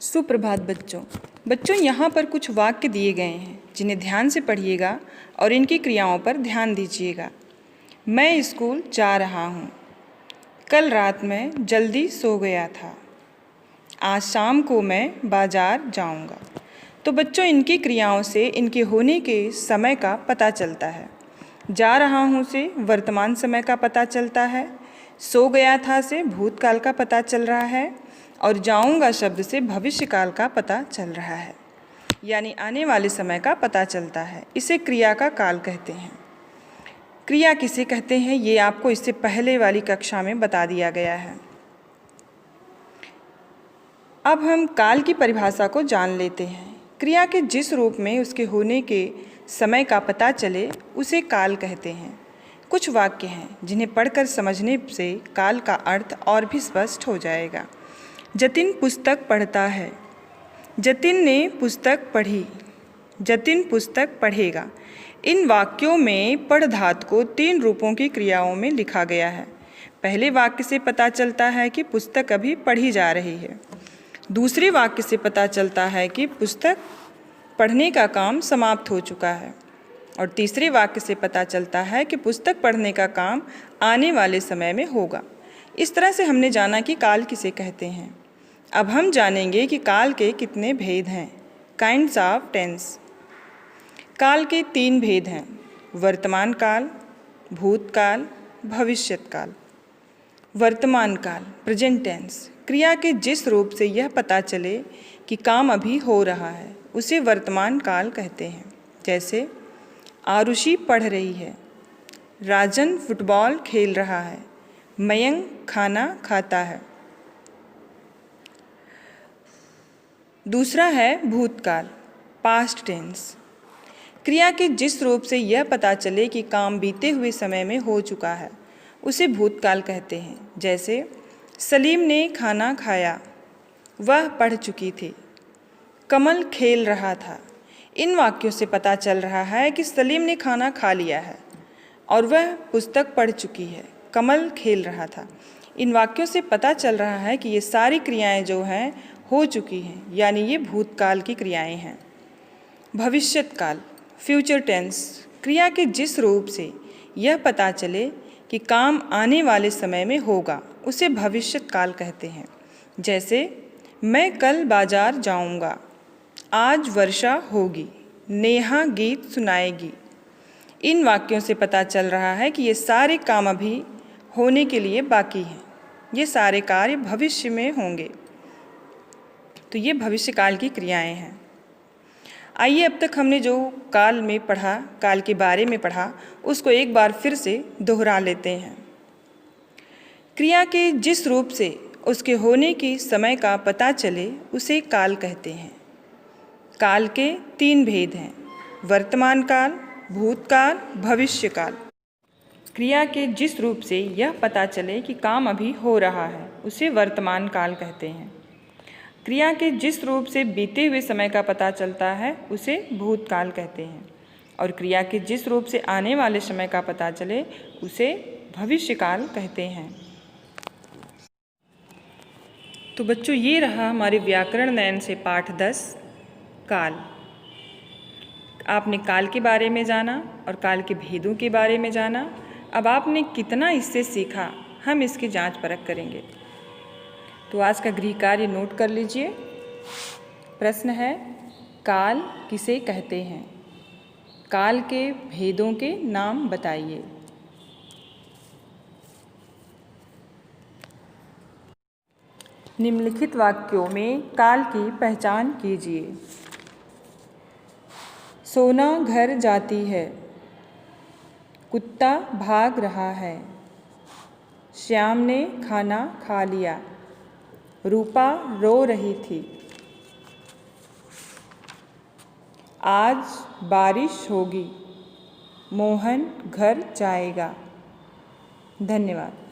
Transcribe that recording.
सुप्रभात बच्चों यहाँ पर कुछ वाक्य दिए गए हैं जिन्हें ध्यान से पढ़िएगा और इनकी क्रियाओं पर ध्यान दीजिएगा। मैं स्कूल जा रहा हूँ। कल रात में जल्दी सो गया था। आज शाम को मैं बाजार जाऊँगा। तो बच्चों इनकी क्रियाओं से इनके होने के समय का पता चलता है। जा रहा हूँ से वर्तमान समय का पता चलता है, सो गया था से भूतकाल का पता चल रहा है और जाऊँगा शब्द से भविष्यकाल का पता चल रहा है, यानी आने वाले समय का पता चलता है। इसे क्रिया का काल कहते हैं। क्रिया किसे कहते हैं ये आपको इससे पहले वाली कक्षा में बता दिया गया है। अब हम काल की परिभाषा को जान लेते हैं। क्रिया के जिस रूप में उसके होने के समय का पता चले उसे काल कहते हैं। कुछ वाक्य हैं जिन्हें पढ़कर समझने से काल का अर्थ और भी स्पष्ट हो जाएगा। जतिन पुस्तक पढ़ता है। जतिन ने पुस्तक पढ़ी। जतिन पुस्तक पढ़ेगा। इन वाक्यों में पढ़ धातु को 3 रूपों की क्रियाओं में लिखा गया है। पहले वाक्य से पता चलता है कि पुस्तक अभी पढ़ी जा रही है। दूसरे वाक्य से पता चलता है कि पुस्तक पढ़ने का काम समाप्त हो चुका है। और तीसरे वाक्य से पता चलता है कि पुस्तक पढ़ने का काम आने वाले समय में होगा। इस तरह से हमने जाना कि काल किसे कहते हैं। अब हम जानेंगे कि काल के कितने भेद हैं। Kinds of tense. काल के 3 भेद हैं: वर्तमान काल, भूतकाल, भविष्यत काल। वर्तमान काल प्रेजेंट टेंस। क्रिया के जिस रूप से यह पता चले कि काम अभी हो रहा है उसे वर्तमान काल कहते हैं। जैसे आरुषि पढ़ रही है, राजन फुटबॉल खेल रहा है, मयंक खाना खाता है। दूसरा है भूतकाल पास्ट टेंस। क्रिया के जिस रूप से यह पता चले कि काम बीते हुए समय में हो चुका है उसे भूतकाल कहते हैं। जैसे सलीम ने खाना खाया, वह पढ़ चुकी थी, कमल खेल रहा था। इन वाक्यों से पता चल रहा है कि सलीम ने खाना खा लिया है और वह पुस्तक पढ़ चुकी है, कमल खेल रहा था। इन वाक्यों से पता चल रहा है कि ये सारी क्रियाएं जो हैं हो चुकी हैं, यानी ये भूतकाल की क्रियाएं हैं। भविष्यत काल फ्यूचर टेंस। क्रिया के जिस रूप से यह पता चले कि काम आने वाले समय में होगा उसे भविष्यत काल कहते हैं। जैसे मैं कल बाजार जाऊंगा, आज वर्षा होगी, नेहा गीत सुनाएगी। इन वाक्यों से पता चल रहा है कि ये सारे काम अभी होने के लिए बाकी हैं। ये सारे कार्य भविष्य में होंगे। तो ये भविष्यकाल की क्रियाएं हैं। आइए अब तक हमने जो काल में पढ़ा, काल के बारे में पढ़ा, उसको एक बार फिर से दोहरा लेते हैं। क्रिया के जिस रूप से उसके होने की समय का पता चले उसे काल कहते हैं। काल के 3 भेद हैं: वर्तमान काल, भूतकाल, भविष्यकाल। क्रिया के जिस रूप से यह पता चले कि काम अभी हो रहा है उसे वर्तमान काल कहते हैं। क्रिया के जिस रूप से बीते हुए समय का पता चलता है उसे भूतकाल कहते हैं। और क्रिया के जिस रूप से आने वाले समय का पता चले उसे भविष्यकाल कहते हैं। तो बच्चों ये रहा हमारे व्याकरण नयन से पाठ 10 काल। आपने काल के बारे में जाना और काल के भेदों के बारे में जाना। अब आपने कितना इससे सीखा हम इसकी जांच परख करेंगे। तो आज का गृह कार्य नोट कर लीजिए। प्रश्न है, काल किसे कहते हैं? काल के भेदों के नाम बताइए। निम्नलिखित वाक्यों में काल की पहचान कीजिए। सोना घर जाती है, कुत्ता भाग रहा है, श्याम ने खाना खा लिया, रूपा रो रही थी, आज बारिश होगी, मोहन घर जाएगा। धन्यवाद।